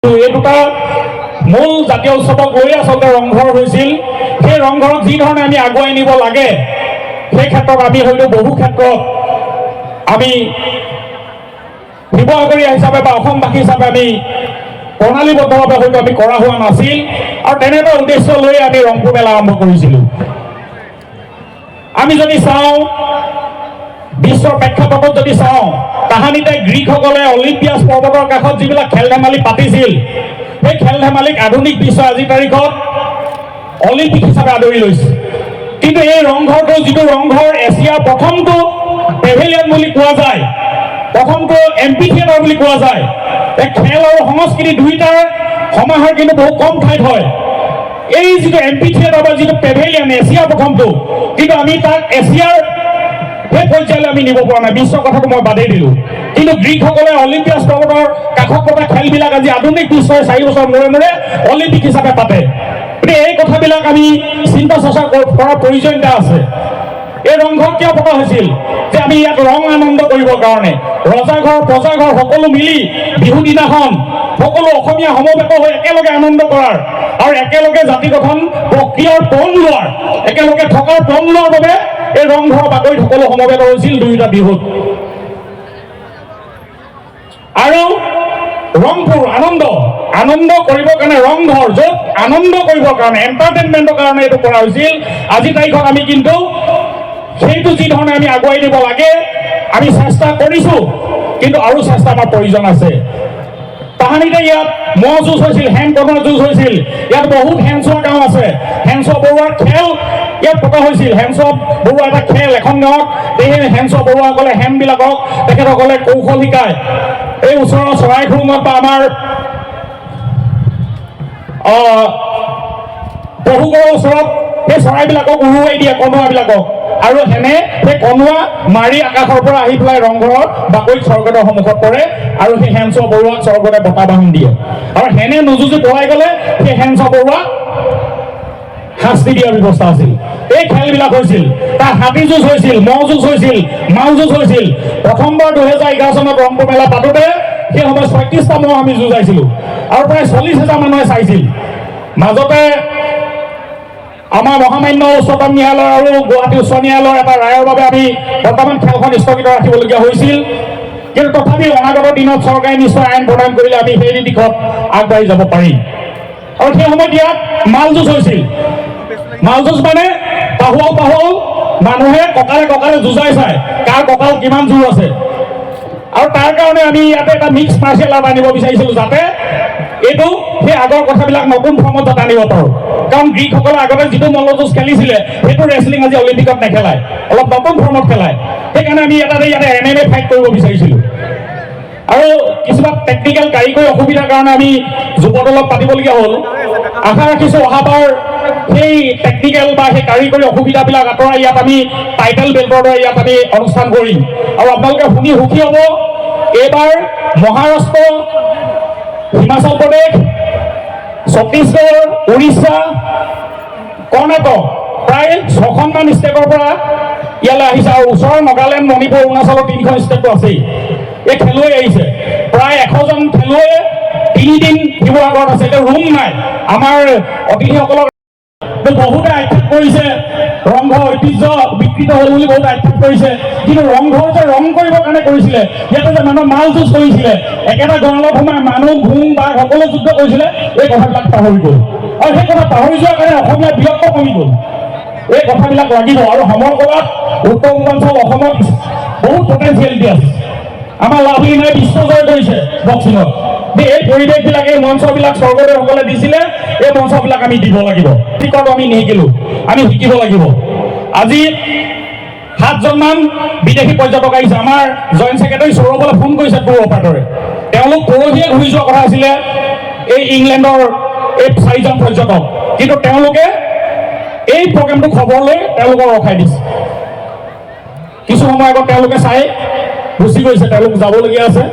এই দুটা মূল জাতীয় উৎসৱক লৈ আচলতে ৰংঘৰ হৈছিল। সেই ৰংঘৰক যি ধৰণে আমি আগুৱাই নিব লাগে সেই ক্ষেত্ৰত আমি হয়তো বহু ক্ষেত্ৰত আমি শিৱসাগৰীয়া হিচাপে বা অসমবাসী হিচাপে আমি প্ৰণালীবদ্ধভাৱে হয়তো আমি কৰা হোৱা নাছিল আৰু তেনে এটা উদ্দেশ্য লৈ আমি ৰংপুৰ মেলা আৰম্ভ কৰিছিলোঁ। আমি যদি চাওঁ বিশ্বৰ প্ৰেক্ষাপটত যদি চাওঁ তাহানিতে গ্ৰীকসকলে অলিম্পিয়াছ পৰ্বতৰ কাষত যিবিলাক খেল ধেমালি পাতিছিল সেই খেল ধেমালিক আধুনিক বিশ্ব আজিৰ তাৰিখত অলিম্পিক হিচাপে আদৰি লৈছে। কিন্তু এই ৰংঘৰটো যিটো ৰংঘৰ এছিয়াৰ প্ৰথমটো পেভিলিয়ন বুলি কোৱা যায়, প্ৰথমটো এম্পি থিয়েটাৰ বুলি কোৱা যায়, এই খেল আৰু সংস্কৃতি দুয়োটাৰ সমাহাৰ কিন্তু বহু কম ঠাইত হয়। এই যিটো এম্পি থিয়েটাৰ বা যিটো পেভিলিয়ন এছিয়াৰ প্ৰথমটো, কিন্তু আমি তাক এছিয়াৰ সেই পৰ্যায়লৈ আমি নিব পৰা নাই। বিশ্বৰ কথাটো মই বাদেই দিলোঁ। কিন্তু গ্ৰীকসকলে অলিম্পিয়াছ পৰ্বতৰ কাষত পতা খেলবিলাক আজি আধুনিক বিশ্বই 4 বছৰ মূৰে মূৰে অলিম্পিক হিচাপে পাতে। গতিকে এই কথাবিলাক আমি চিন্তা চৰ্চা কৰাৰ প্ৰয়োজনীয়তা আছে। এই ৰংঘৰ কিয় পতা হৈছিল? যে আমি ইয়াত ৰং আনন্দ কৰিবৰ কাৰণে ৰজাঘৰ প্ৰজাঘৰ সকলো মিলি বিহু দিনাখন সকলো অসমীয়া সমবেত হৈ একেলগে আনন্দ কৰাৰ আৰু একেলগে জাতি গঠন প্ৰক্ৰিয়াৰ পণ লোৱাৰ, একেলগে থকাৰ পণ লোৱাৰ বাবে এই ৰংঘৰৰ বাকৰিত সকলো সমবেত হৈছিল দুয়োটা বিহুত। আৰু ৰংপুৰ আনন্দ কৰিবৰ কাৰণে ৰংঘৰ, য'ত আনন্দ কৰিবৰ কাৰণে এণ্টাৰটেইনমেণ্টৰ কাৰণে এইটো কৰা হৈছিল। আজি তাৰিখত আমি কিন্তু সেইটো যি ধৰণে আমি আগুৱাই নিব লাগে আমি চেষ্টা কৰিছোঁ, কিন্তু আৰু চেষ্টা আমাৰ প্ৰয়োজন আছে। তাহানিতে ইয়াত ম'হ যুঁজ হৈছিল, হেম কণৰ যুঁজ হৈছিল, ইয়াত বহুত হেমচোৱা গাঁও আছে, হেমচোৱা বৰুৱাৰ খেল ইয়াত পতা হৈছিল। হেমচোৱা বৰুৱা এটা খেল, এখন গাঁৱত এই হেমচোৱা বৰুৱাসকলে হেমবিলাকক তেখেতসকলে কৌশল শিকায়। এই ওচৰৰ চৰাই খুৰুঙত বা আমাৰ পহুগড়ৰ ওচৰত সেই চৰাইবিলাকক উৰুৱাই দিয়ে, কণুৱাবিলাকক, আৰু হেনে সেই কণুৱা মাৰি আকাশৰ পৰা আহি পেলাই ৰংঘৰৰ বাকৰিত স্বৰ্গদেউৰ সন্মুখত পৰে আৰু সেই হেমচোৱা বৰুৱাক স্বৰ্গদেৱে বঁটা বাহন দিয়ে। আৰু হেনে নুযুঁজি পলাই গ'লে সেই হেমচোৱা বৰুৱাক শাস্তি দিয়াৰ ব্যৱস্থা আছিল। এই খেলবিলাক হৈছিল, তাত হাতী যুঁজ হৈছিল, ম'হ যুঁজ হৈছিল, মাল যুঁজ হৈছিল। প্ৰথমবাৰ 2011 চনত ৰংপুৰ মেলা পাতোতে সেই সময়ত 36টা ম'হ আমি যুঁজাইছিলোঁ আৰু প্ৰায় 40,000 মানুহে চাইছিল। মাজতে আমাৰ মহামান্য উচ্চতম ন্যায়ালয় আৰু গুৱাহাটী উচ্চ ন্যায়ালয়ৰ এটা ৰায়ৰ বাবে আমি বৰ্তমান খেলখন স্থগিত ৰাখিবলগীয়া হৈছিল। কিন্তু তথাপিও অনাগত দিনত চৰকাৰে নিশ্চয় আইন প্ৰণয়ন কৰিলে আমি সেই দিশত আগবাঢ়ি যাব পাৰিম। আৰু সেই সময়ত ইয়াত মাল যুঁজ হৈছিল। মাল যুঁজ মানে পাহুৱাও মানুহে কঁকালে কঁকালে যুঁজাই চায় কাৰ কঁকাল কিমান জোৰ আছে। আৰু তাৰ কাৰণে আমি ইয়াতে এটা মিক্স মাৰ্চিয়েল আৰ্ট আনিব বিচাৰিছিলোঁ, যাতে এইটো সেই আগৰ কথাবিলাক নতুন ফৰ্মত যাতে আনিব পাৰোঁ। কাৰণ গ্ৰীকসকলে আগতে যিটো মল্লযুঁজ খেলিছিলে সেইটো ৰেচলিং আজি অলিম্পিকত নেখেলায়, অলপ নতুন ফৰ্মত খেলায়। সেইকাৰণে আমি ইয়াতে MMA ফাইট কৰিব বিচাৰিছিলোঁ। আৰু কিছুমান টেকনিকেল কাৰিকৰী অসুবিধাৰ কাৰণে আমি যুৱদলক পাতিবলগীয়া হ'ল। আশা ৰাখিছোঁ অহাবাৰ সেই টেকনিকেল বা সেই কাৰিকৰী অসুবিধাবিলাক আঁতৰাই ইয়াত আমি টাইটেল বেল্টৰ দৰে ইয়াত আমি অনুষ্ঠান কৰিম। আৰু আপোনালোকে শুনি সুখী হ'ব, এইবাৰ মহাৰাষ্ট্ৰ, হিমাচল প্ৰদেশ, ছত্তীশগড়, উৰিষ্যা, কৰ্ণাটক প্ৰায় 6খনমান ষ্টেটৰ পৰা ইয়ালৈ আহিছে। আৰু ওচৰৰ নাগালেণ্ড, মণিপুৰ, অৰুণাচলৰ 3খন ষ্টেটটো আছেই। এই খেলুৱৈ আহিছে, প্ৰায় 100জন খেলুৱৈ 3 দিন শিৱসাগৰত আছে। এতিয়া ৰুম নাই। আমাৰ অতিথিসকলক বহুতে আক্ষেপ কৰিছে ৰংঘৰ ঐতিহ্য বিকৃত হ'ল বুলি বহুতে আক্ষেপ কৰিছে। কিন্তু ৰংঘৰ যে ৰং কৰিবৰ কাৰণে কৰিছিলে, ইয়াতে যে মানুহ মাল যুঁজ কৰিছিলে, একেটা গঁৰালত সোমাই মানুহ ঘোং বাঘ সকলো যুদ্ধ কৰিছিলে, এই কথাবিলাক পাহৰি গ'ল। আৰু সেই কথা পাহৰি যোৱাৰ কাৰণে অসমীয়া বীৰত্ব কমি গ'ল। এই কথাবিলাক লাগিব। আৰু সমৰ কলাত উত্তৰ পূৰ্বাঞ্চল অসমত বহুত পটেঞ্চিয়েলিটি আছে। আমাৰ লাভলীনাই বিশ্বজয় কৰিছে বক্সিঙত। এই পৰিৱেশবিলাক, এই মঞ্চবিলাক স্বৰ্গদেউসকলে দিছিলে, এই মঞ্চবিলাক আমি দিব লাগিব। টিকট আমি নিশিকিলোঁ, আমি শিকিব লাগিব। আজি 7জনমান বিদেশী পৰ্যটক আহিছে। আমাৰ জইণ্ট ছেক্ৰেটাৰী সৌৰভলৈ ফোন কৰিছে টুৰ অপাৰেটৰে। তেওঁলোক পৰহিয়ে ঘূৰি যোৱা কথা আছিলে এই ইংলেণ্ডৰ এই 4জন পৰ্যটক, কিন্তু তেওঁলোকে এই প্ৰগ্ৰেমটো খবৰ লৈ তেওঁলোকক ৰখাই দিছে। কিছু সময় আগত তেওঁলোকে চাই গুচি গৈছে, তেওঁলোক যাবলগীয়া আছে।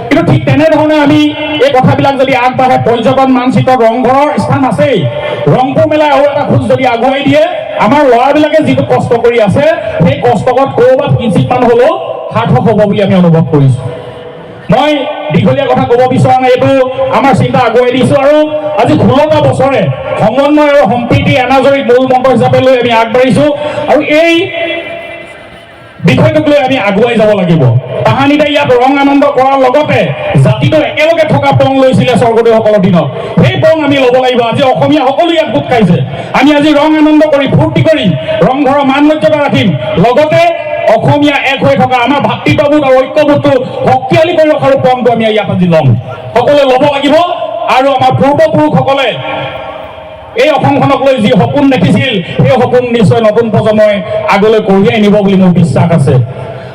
কিন্তু ঠিক তেনেধৰণে আমি এই কথাবিলাক যদি আগবাঢ়ে, পৰ্যটন মানচিত্ৰত ৰংঘৰৰ স্থান আছেই, ৰংপুৰ মেলাই আৰু এটা খোজ যদি আগুৱাই দিয়ে, আমাৰ ল'ৰাবিলাকে যিটো কষ্ট কৰি আছে সেই কষ্টত ক'ৰবাত কিঞ্চিতমান হ'লেও সাৰ্থক হ'ব বুলি আমি অনুভৱ কৰিছোঁ। মই দীঘলীয়া কথা ক'ব বিচৰা নাই, এইটো আমাৰ চিন্তা আগুৱাই দিছোঁ আৰু আজি 16টা বছৰে সমন্বয় আৰু সম্প্ৰীতি এনাজৰীক মূল মন্ত্ৰ হিচাপে লৈ আমি আগবাঢ়িছোঁ আৰু এই বিষয়টোক লৈ আমি আগুৱাই যাব লাগিব। তাহানিতে ইয়াত ৰং আনন্দ কৰাৰ লগতে জাতিটো একেলগে থকা পং লৈছিলে স্বৰ্গদেউসকলৰ দিনত, সেই পং আমি ল'ব লাগিব। আজি অসমীয়া সকলো ইয়াত গোট খাইছে, আমি আজি ৰং আনন্দ কৰি ফূৰ্তি কৰি ৰংঘৰৰ মান মৰ্যাদা ৰাখিম, লগতে অসমীয়া এক হৈ থকা আমাৰ ভাতৃত্ববোধ আৰু ঐক্যবোধটো শক্তিশালী কৰি ৰখাৰ পংটো আমি ইয়াত আজি ল'ম, সকলোৱে ল'ব লাগিব। আৰু আমাৰ পূৰ্বপুৰুষসকলে এই অসমখনক লৈ যি সপোন দেখিছিল, সেই সপোন নিশ্চয় নতুন প্ৰজন্মই আগলৈ কঢ়িয়াই নিব বুলি মোৰ বিশ্বাস আছে।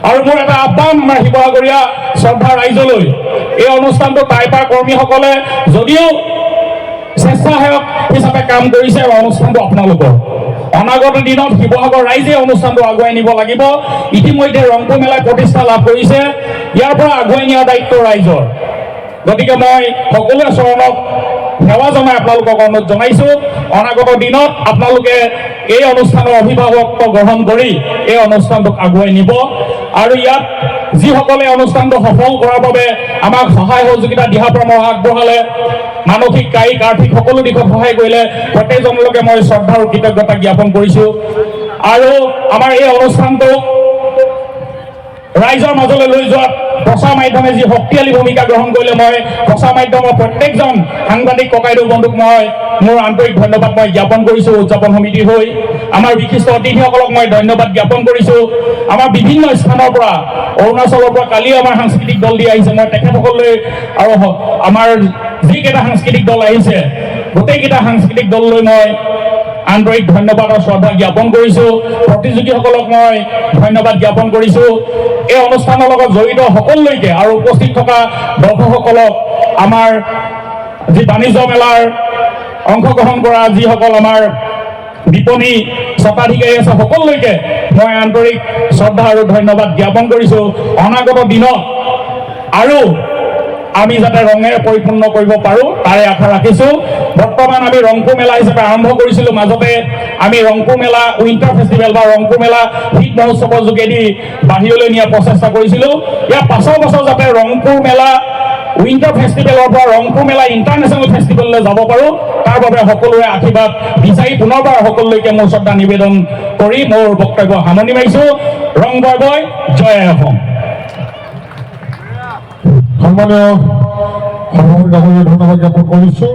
আৰু মোৰ এটা আহ্বান আমাৰ শিৱসাগৰীয়া শ্ৰদ্ধা ৰাইজলৈ, এই অনুষ্ঠানটো টাইপাৰ কৰ্মীসকলে যদিও স্বেচ্ছাসেৱক হিচাপে কাম কৰিছে, আৰু অনুষ্ঠানটো আপোনালোকৰ অনাগত দিনত শিৱসাগৰ ৰাইজে অনুষ্ঠানটো আগুৱাই নিব লাগিব। ইতিমধ্যে ৰংপুৰ মেলাই প্ৰতিষ্ঠা লাভ কৰিছে, ইয়াৰ পৰা আগুৱাই নিয়াৰ দায়িত্ব ৰাইজৰ। গতিকে মই সকলোৰে চৰণত সেৱা জনাই আপোনালোকক অনুৰোধ জনাইছোঁ, অনাগত দিনত আপোনালোকে এই অনুষ্ঠানৰ অভিভাৱকত্ব গ্ৰহণ কৰি এই অনুষ্ঠানটোক আগুৱাই নিব। আৰু ইয়াত যিসকলে অনুষ্ঠানটো সফল কৰাৰ বাবে আমাক সহায় সহযোগিতা দিহা পৰামৰ্শ আগবঢ়ালে, মানসিক কায়িক আৰ্থিক সকলো দিশত সহায় কৰিলে, প্ৰত্যেকজনলৈকে মই শ্ৰদ্ধা আৰু কৃতজ্ঞতা জ্ঞাপন কৰিছোঁ। আৰু আমাৰ এই অনুষ্ঠানটো ৰাইজৰ মাজলৈ লৈ যোৱাত প্ৰচাৰ মাধ্যমে যি শক্তিশালী ভূমিকা গ্ৰহণ কৰিলে, মই প্ৰচাৰ মাধ্যমৰ প্ৰত্যেকজন সাংবাদিক ককাইদেউ বন্ধুক মই মোৰ আন্তৰিক ধন্যবাদ মই জ্ঞাপন কৰিছোঁ। উদযাপন সমিতিৰ হৈ আমাৰ বিশিষ্ট অতিথিসকলক মই ধন্যবাদ জ্ঞাপন কৰিছোঁ। আমাৰ বিভিন্ন স্থানৰ পৰা, অৰুণাচলৰ পৰা কালি আমাৰ সাংস্কৃতিক দল দি আহিছে, মই তেখেতসকললৈ আৰু আমাৰ যিকেইটা সাংস্কৃতিক দল আহিছে গোটেইকেইটা সাংস্কৃতিক দললৈ মই আন্তৰিক ধন্যবাদ আৰু শ্ৰদ্ধা জ্ঞাপন কৰিছোঁ। প্ৰতিযোগীসকলক মই ধন্যবাদ জ্ঞাপন কৰিছোঁ। এই অনুষ্ঠানৰ লগত জড়িত সকলোলৈকে আৰু উপস্থিত থকা দৰ্শকসকলক, আমাৰ যি বাণিজ্য মেলাৰ অংশগ্ৰহণ কৰা যিসকল আমাৰ বিপণী স্বত্বাধিকাৰী আছে, সকলোলৈকে মই আন্তৰিক শ্ৰদ্ধা আৰু ধন্যবাদ জ্ঞাপন কৰিছোঁ। অনাগত দিনত আৰু আমি যাতে ৰঙেৰে পৰিপূৰ্ণ কৰিব পাৰোঁ তাৰে আশা ৰাখিছোঁ। বৰ্তমান আমি ৰংপুৰ মেলা হিচাপে আৰম্ভ কৰিছিলোঁ, মাজতে আমি ৰংপুৰ মেলা উইণ্টাৰ ফেষ্টিভেল বা ৰংপুৰ মেলা শীত মহোৎসৱৰ যোগেদি বাহিৰলৈ নিয়াৰ প্ৰচেষ্টা কৰিছিলোঁ। ইয়াৰ পাছৰ বছৰ যাতে ৰংপুৰ মেলা উইণ্টাৰ ফেষ্টিভেলৰ পৰা ৰংপুৰ মেলা ইণ্টাৰনেশ্যনেল ফেষ্টিভেললৈ যাব পাৰোঁ, তাৰ বাবে সকলোৰে আশীৰ্বাদ বিচাৰি পুনৰবাৰ সকলোলৈকে মোৰ শ্ৰদ্ধা নিবেদন কৰি মোৰ বক্তব্য সামৰণি মাৰিছোঁ। ৰং বয় বয়, জয় অসম। সন্মানীয় সভাপতি ডাঙৰীয়াক ধন্যবাদ জ্ঞাপন কৰিছোঁ।